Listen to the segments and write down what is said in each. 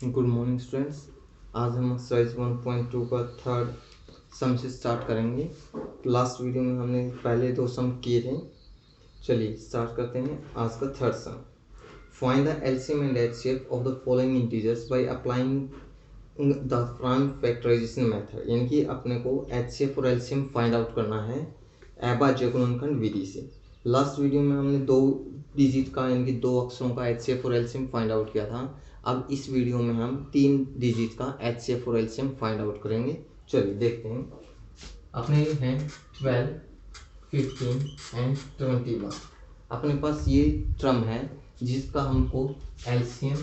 Good morning students. आज हम exercise 1.2 का थर्ड सम से स्टार्ट करेंगे। लास्ट वीडियो में हमने पहले दो सम किए थे। चलिए स्टार्ट करते हैं आज का third sum. Find the LCM and HCF of the following integers by applying the prime factorisation method. यानी कि अपने को एचसीएफ और एलसीएम फाइंड आउट करना है एबार-जैकोब विधि से। लास्ट वीडियो में हमने दो डिजिट का यानी कि दो अक्षरों का एचसीएफ और एलसीएम फाइंड आउट किया था। अब इस वीडियो में हम तीन डिजिट का एचसीएफ और एलसीएम फाइंड आउट करेंगे। चलिए देखते हैं। अपने हैं 12, 15 एंड 21। अपने पास ये टर्म है जिसका हमको एलसीएम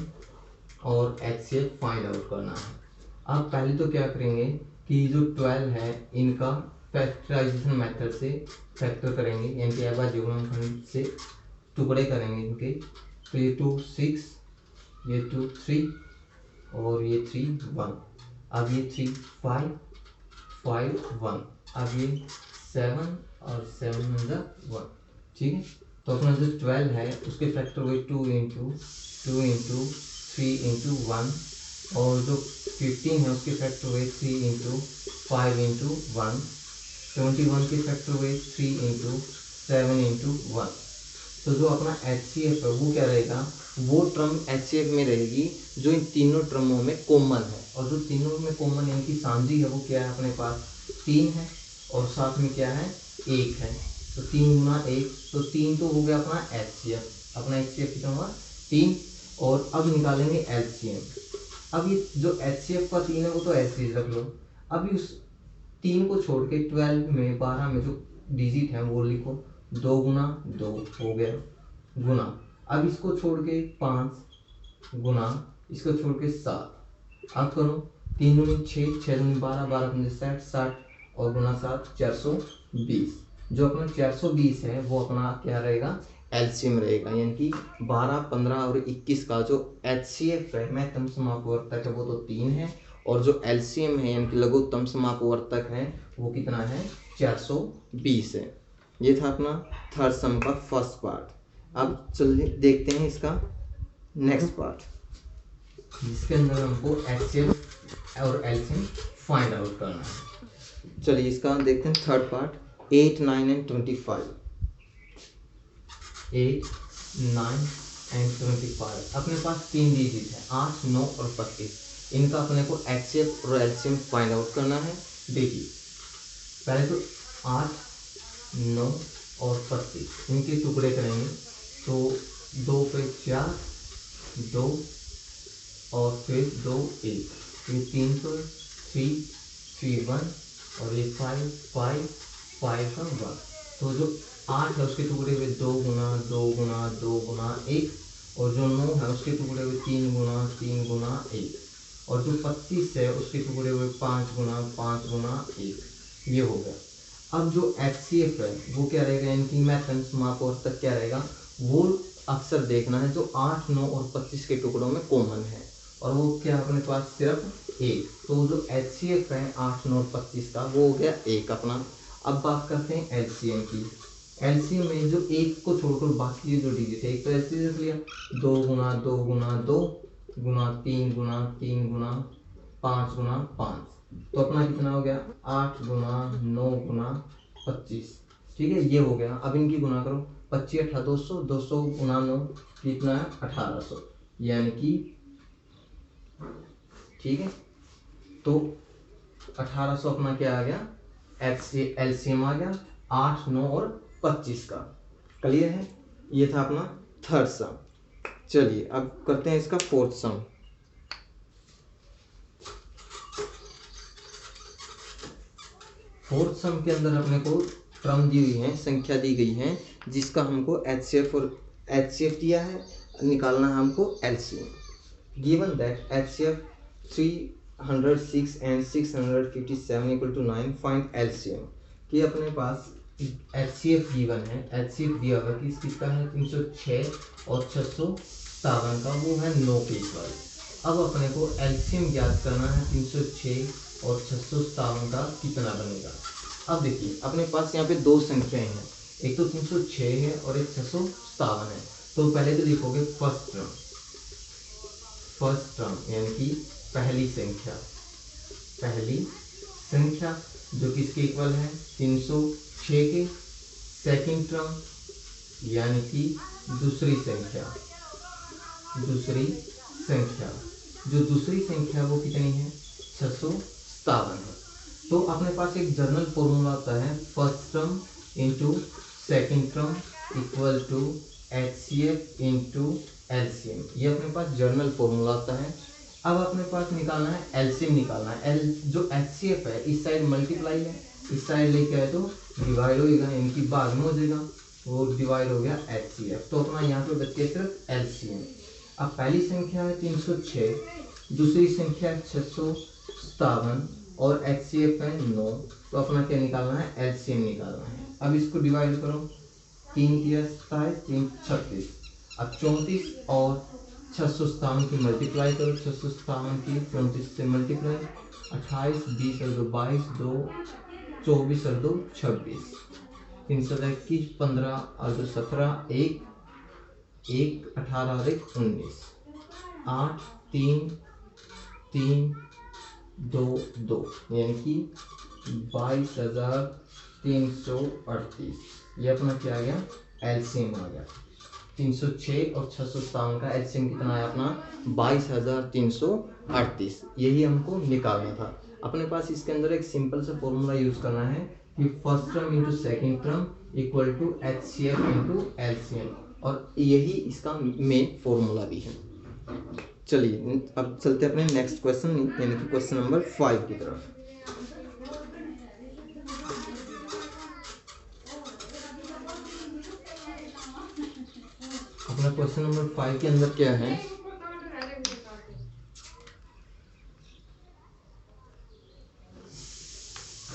और एचसीएफ फाइंड आउट करना है। अब पहले तो क्या करेंगे कि जो 12 है इनका फैक्टराइजेशन मेथड से फैक्टर करेंगे, यानी कि एबार-जैकोब से टुकड़े करेंगे इनके। तो ये 2 6, ये 2 3 और ये 3 1। अब ये 3 5 5 1। अब ये 7 और 7 1। ठीक है, तो अपना जो 12 है उसके फैक्टर हुए 2 इंटू 3 इंटू 1, और जो 15 है उसके फैक्टर हुए 3 इंटू 5 इंटू 1। 21 के फैक्टर हुए 3 इंटू 7 इंटू 1। तो जो अपना एचसीएफ है वो क्या रहेगा, वो टर्म एचसीएफ में रहेगी जो इन तीनों टर्मों में कॉमन है। और जो तीनों में कॉमन यानी कि सांझी है वो क्या है, अपने पास 3 है और साथ में क्या है 1 है। तो 3 गुना 1, तो 3 तो हो गया अपना एचसीएफ। अपना एचसीएफ कितना हुआ 3। और अब निकालेंगे एलसीएम। अब ये जो एचसीएफ का 3 है वो तो ऐसे रख लो। अभी उस 3 को छोड़ के 12 में 12 में जो डिजिट है वो लिखो। 2 गुना 2 हो गया गुना। अब इसको छोड़ के 5 गुना, इसको छोड़ के 7। अब करो 3 दूनी 6, 6 दूनी 12, 12 पंजे 60, 60 और गुना 7 420। जो अपना 420 है वो अपना क्या रहेगा, एलसीएम रहेगा। यानी कि 12, 15 और 21 का जो एचसीएफ है महत्तम समापवर्तक है वो तो 3 है, और जो एलसीएम है यानी कि लघुत्तम समापवर्तक है वो कितना है 420 है। ये था अपना थर्ड सम का फर्स्ट पार्ट। अब चलिए देखते हैं इसका नेक्स्ट पार्ट, जिसके अंदर हमको एचसीएफ और एलसीएम फाइंड आउट करना है। चलिए इसका देखते हैं थर्ड पार्ट। 8, 9 एंड 25। 8, 9 एंड 25 अपने पास 3 डिजिट है 8, 9 और 25। इनका अपने को एचसीएफ और एलसीएम फाइंड आउट करना है। देखिए पहले तो 8, 9 और 25 इनके टुकड़े करेंगे। तो 2 पे 4, 2 और फिर 2 1, ये 3 तो 3 3 1 और ये 5 5 5 1। तो जो 8 है उसके टुकड़े हुए 2 गुना 2 गुना 2 गुना 1, और जो 9 है उसके टुकड़े हुए 3 गुना 3 गुना 1, और जो 25 है उसके टुकड़े हुए 5 गुना 5 गुना 1। ये हो गया। अब जो एचसीएफ है वो क्या रहेगा, यानी कि महत्तम समापवर्तक क्या रहेगा, वो अक्सर देखना है जो 8, 9 और 25 के टुकड़ों में कॉमन है, और वो क्या अपने पास सिर्फ 1। तो जो एचसीएफ है 8, 9 और 25 का वो हो गया 1 अपना। अब बात करते हैं एलसीएम की। एलसीएम में जो 1 को छोड़कर बाकी जो डिजिट है, एक तो एलसीएम लिया 2 गुना 2 गुना 2 गुना 3 गुना 3 गुना 5 गुना 5। तो अपना कितना हो गया 8 गुना 9 गुना 25। ठीक है, ये हो गया। अब इनकी गुना करो 25 8 200, 200 गुना 9 कितना है 1800, यानी कि ठीक है। तो 1800 अपना क्या आ गया, एलसीएम आ गया 8, 9 और 25 का। क्लियर है, ये था अपना थर्ड सम। चलिए अब करते हैं इसका फोर्थ सम। फोर्थ सम के अंदर अपने को टर्म दी हुई है, संख्या दी गई है, जिसका हमको एचसीएफ और एचसीएफ दिया है, निकालना है हमको LCM. Given that HCF 306 and 657 equal to 9, find LCM. कि अपने पास एचसीएफ गिवन है, एचसीएफ दिया हुआ कि किसका है 306 और 657 का, वो है 9 के इक्वल। अब अपने को एलसीएम ज्ञात करना है 306 और 657 का कितना बनेगा। अब देखिए अपने पास यहाँ पे दो संख्याएं हैं, एक तो 306 है और एक 657 है। तो पहले तो लिखोगे फर्स्ट टर्म, फर्स्ट टर्म यानी कि पहली संख्या जो किसके इक्वल है 306 के, सेकंड टर्म यानी कि दूसरी संख्या जो दूसरी संख्या वो कितनी है 657 है। तो अपने पास एक जनरल फॉर्मूला आता है first term into second term equal to HCF into LCM, ये अपने पास जर्नल फॉर्मूला आता है। अब अपने पास निकालना है LCM निकालना है। जो HCF है इस साइड मल्टीप्लाई है, इस साइड लेके आए तो डिवाइड होगा, यानी कि बाद में हो जाएगा, वो डिवाइड हो गया HCF। तो अपना यहाँ पे बच गया सिर्फ LCM। अब पहली संख्या है 306, दूसरी संख्या है 657 और HCF है 9, तो अपना क्या निकालना है LCM निकालना है। अब इसको डिवाइड करो, 3 तिया 27, 3 36। अब 34 और 657 की मल्टीप्लाई करो, 657 की 34 से मल्टीप्लाई, 28 20 और 2 22, 2 24 और 2 26, 321 15 और 2 17, 1 18 और 1 19, 8 3 3 2 2, यानी कि 22,338। ये अपना क्या आ गया LCM आ गया। 306 और 657 का LCM कितना है अपना 22,338। यही हमको निकालना था। अपने पास इसके अंदर एक सिंपल सा फॉर्मूला यूज करना है कि first term into second term equal to HCF into LCM, और यही इसका मेन फॉर्मूला भी है। चलिए अब चलते अपने नेक्स्ट क्वेश्चन यानी कि क्वेश्चन नंबर 5 की तरफ। अपना क्वेश्चन नंबर 5 के अंदर क्या है,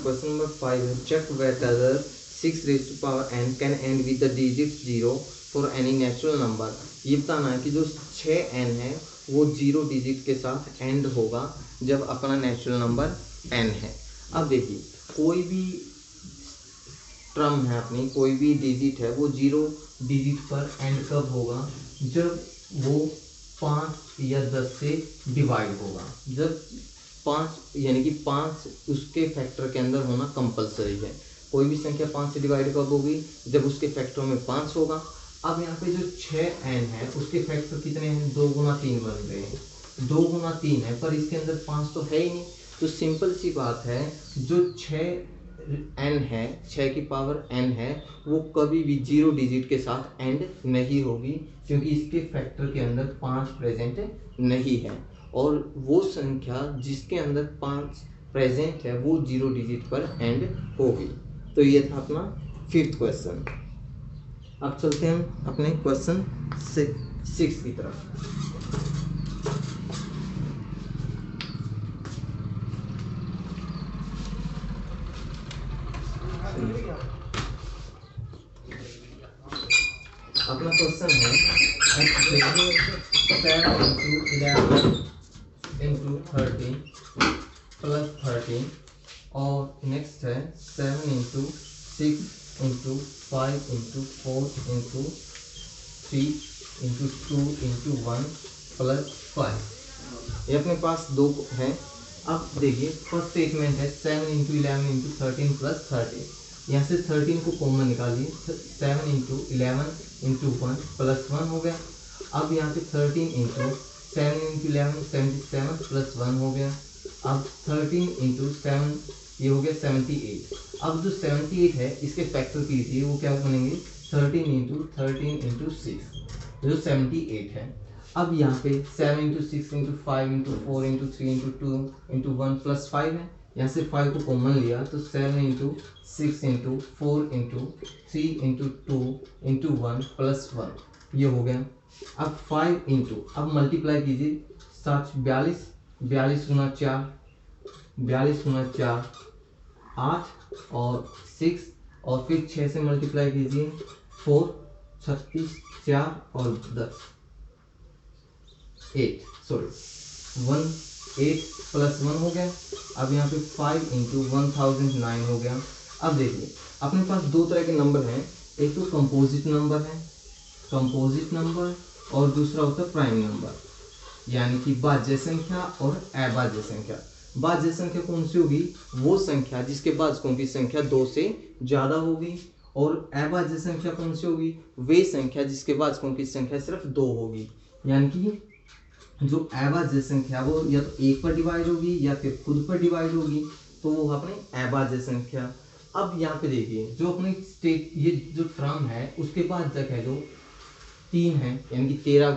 क्वेश्चन नंबर 5 है check whether 6 raised to power n can end with the digit 0 for any natural number। ये बताना है कि जो 6n है वो 0 डिजिट के साथ एंड होगा जब अपना नेचुरल नंबर n है। अब देखिए कोई भी टर्म है अपनी, कोई भी डिजिट है वो 0 डिजिट पर एंड कब होगा, जब वो 5 या 10 से डिवाइड होगा। जब 5 यानी कि 5 उसके फैक्टर के अंदर होना कंपलसरी है। कोई भी संख्या 5 से डिवाइड कब होगी, जब उसके फैक्टर में 5 होगा। अब यहाँ पे जो 6n है उसके फैक्टर कितने हैं, 2 गुना 3 बन गए हैं, 2 गुना 3 है, पर इसके अंदर 5 तो है ही नहीं। तो सिंपल सी बात है, जो 6n है, 6 की पावर n है, वो कभी भी 0 डिजिट के साथ एंड नहीं होगी, क्योंकि इसके फैक्टर के अंदर 5 प्रेजेंट नहीं है, और वो संख्या जिसके अंदर 5 प्रेजेंट है वो 0 डिजिट पर एंड होगी। तो ये था अपना 5th क्वेश्चन। अब चलते हैं हम अपने क्वेश्चन 6 की तरफ। अपना क्वेश्चन है 7 into 11 into 13 plus 13, और नेक्स्ट है 7 into 6 into 5 into 4 into 3 into 2 into 1 plus 5। ये अपने पास दो है। अब देखिए फर्स्ट स्टेटमेंट है 7 into 11 into 13 plus 30। यहाँ से 13 को कॉमन निकालिए, 7 into 11 into 1 plus 1 हो गया। अब यहाँ पे 13 into 7 into 11 77 plus 1 हो गया। अब 13 into 7 ये हो गया 78। अब जो 78 है इसके फैक्टर कीजिए, वो क्या बनेंगे 13 into 13 into 6 जो 78 है। अब यहाँ पे 7 into 6 into 5 into 4 into 3 into 2 into 1 plus 5 है, यहाँ से 5 को कॉमन लिया तो 7 into 6 into 4 into 3 into 2 into 1 plus 1 ये हो गया। अब 5 into, अब मल्टीप्लाई कीजिए, 42 42 गुना 4 42 गुना 4 8 और 6, और फिर 6 से मल्टीप्लाई कीजिए 4 36 4 और 10 8 प्लस 1 हो गया। अब यहाँ पे 5 into 1009 हो गया। अब देखिए अपने पास दो तरह के नंबर हैं, एक तो कंपोजिट नंबर है, कंपोजिट नंबर, और दूसरा होता है प्राइम नंबर। यानी कि भाज्य संख्या और अभाज्य संख्या। भाज्य संख्या कौन सी होगी? वो संख्या जिसके भाजकों की संख्या 2 से ज़्यादा होगी। और अभाज्य संख्या कौन सी होगी? वे संख्या जिसके भाजकों की संख्या सिर्फ 2 होगी। यानी कि जो अभाज्य संख्या वो या तो 1 पर डिवाइड होगी या फिर खुद पर डिवाइड होगी, तो वो अपनी अभाज्य संख्या। अब यहाँ पे देखिए जो अपनी स्टेट ये जो टर्म है उसके भाजक है जो 3 है, यानी कि 13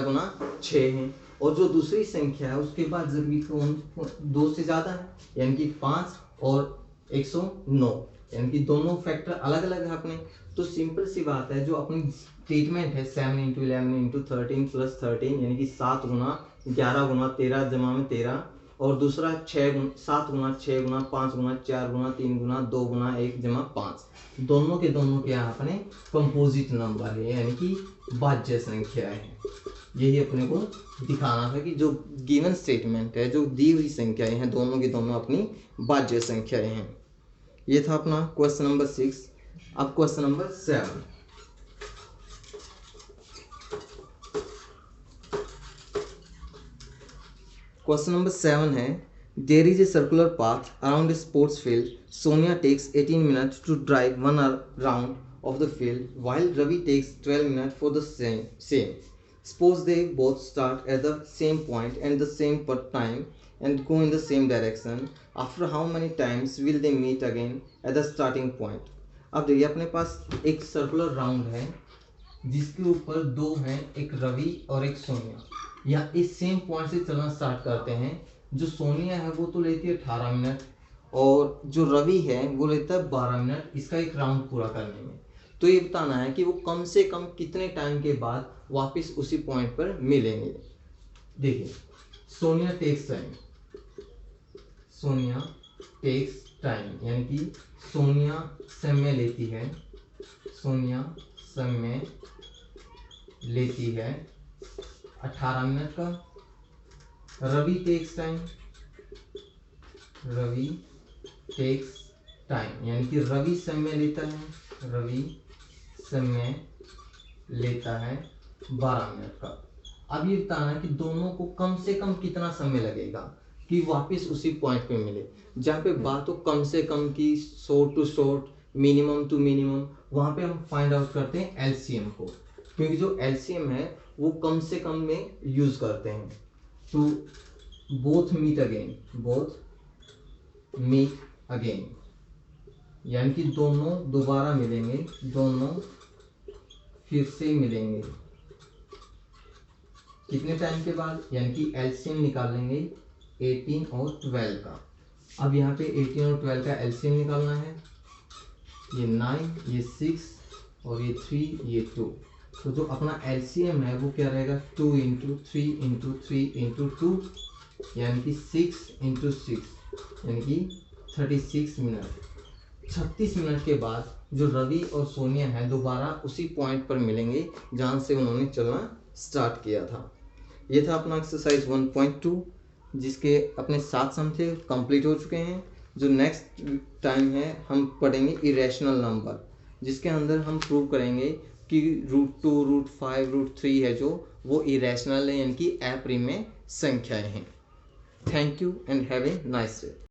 गुना 6 है। और जो दूसरी संख्या है उसके भाजक भी कौन 2 से ज़्यादा है, यानी कि 5 और 109, यानी कि दोनों फैक्टर अलग अलग है अपने। तो सिंपल सी बात है, जो अपनी स्टेटमेंट है 7 × 11 × 13 + 13, यानी कि 7 गुना 11 गुना 13 जमा में 13, और दूसरा 7 गुना 6 गुना 5 गुना 4 गुना 3 गुना 2 गुना 1 जमा 5, दोनों के क्या अपने कंपोजिट नंबर है, यानी कि भाज्य संख्या है। यही अपने को दिखाना था कि जो गिवन स्टेटमेंट है, जो दी हुई संख्याएं हैं, दोनों की दोनों अपनी भाज्य संख्याएं हैं। ये था अपना क्वेश्चन नंबर 6। अब क्वेश्चन नंबर 7। क्वेश्चन नंबर 7 है, there is a circular path around a sports field. Sonia takes 18 minutes to drive 1 round of the field, while Ravi takes 12 minutes for the same. Suppose they both start at the same point and the same time and go in the same direction. After how many times will they meet again at the starting point? अब देखिए अपने पास एक circular round है जिसके ऊपर दो हैं, एक रवि और एक सोनिया। या इस सेम पॉइंट से चलना स्टार्ट करते हैं। जो सोनिया है वो तो लेती है 18 मिनट और जो रवि है वो लेता है 12 मिनट इसका एक राउंड पूरा करने में। तो ये बताना है कि वो कम से कम कितने टाइम के बाद वापस उसी पॉइंट पर मिलेंगे। देखिए Sonia takes time, Sonia takes time यानी कि सोनिया समय लेती है, सोनिया समय लेती है 18 मिनट का। Ravi takes time, Ravi takes time यानी कि रवि समय लेता है, रवि समय लेता है 12 मिनट का। अब ये बताना है कि दोनों को कम से कम कितना समय लगेगा कि वापस उसी पॉइंट पे मिले। जहाँ पे बात हो कम से कम की, short to short, minimum to minimum, वहाँ पे हम फाइंड आउट करते हैं एलसीएम को, क्योंकि जो एलसीएम है वो कम से कम में यूज करते हैं। To both meet again, both meet again यानी कि दोनों दोबारा मिलेंगे, दोनों फिर से मिलेंगे कितने टाइम के बाद, यानी कि एलसीएम निकालेंगे 18 और 12 का। अब यहाँ पे 18 और 12 का एलसीएम निकालना है। ये 9, ये 6 और ये 3, ये 2। तो जो अपना एलसीएम है वो क्या रहेगा 2 × 3 × 3 × 2 यानी कि 6 × 6 यानी कि 36 मिनट। 36 मिनट के बाद जो रवि और सोनिया है दोबारा उसी पॉइंट पर मिलेंगे जहाँ से उन्होंने चलना स्टार्ट किया था। ये था अपना एक्सरसाइज 1.2 जिसके अपने 7 सम थे, कंप्लीट हो चुके हैं। जो नेक्स्ट टाइम है हम पढ़ेंगे इरेशनल नंबर, जिसके अंदर हम प्रूव करेंगे कि √2, √5, √3 है जो वो इरेशनल है, यानी कि अप्रिमेय संख्याएं हैं। Thank you and have a nice day.